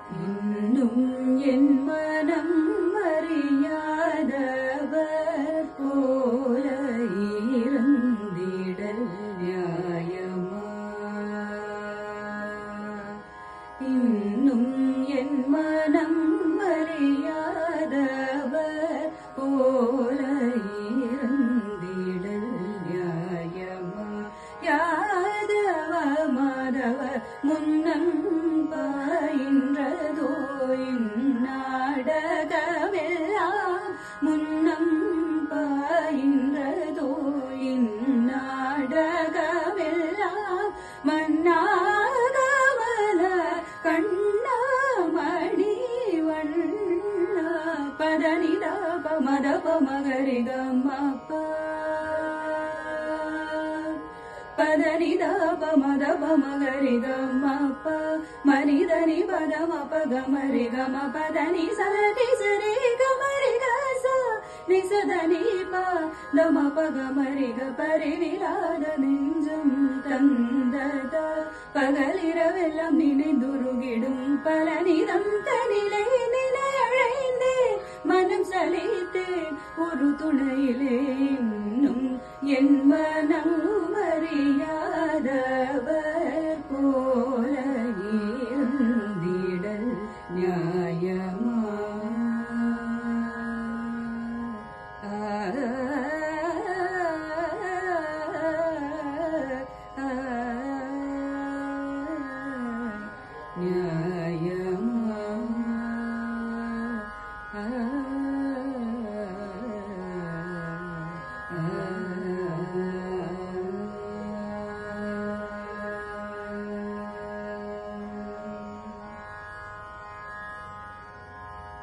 இன்னும் என் மனம் அறியாதவர் போல இருந்திடல் நியாயமா? இன்னும் என் மனம் அறியாதவர் போல இருந்திடல் நியாயமா? யாதவ மாதவ முன்னம் பாயின்றதோ இந்நாடகமெல்லாம் முன்னம் பாயின்றதோ இந்நாடகமெல்லாம் மன்னாகமல கண்ணாமணி வண்ண பதனித பமத பமகரி கம்மப்ப பதனித பமத பமகரி கம்மப்ப மனிதனி பதமப கமரி கம பதனி சரி சரி கமரி கச நிசதனி பதமப கமரி க பரிவிலாத நெஞ்சம் தந்தத பகலிரவெல்லாம் நினைந்துருகிடும் பலனிதம் தனிலை நினையழைந்தேன் மனம் சலித்தேன் ஒரு துணையிலே இன்னும் என் மனம் அறியாதவர் போல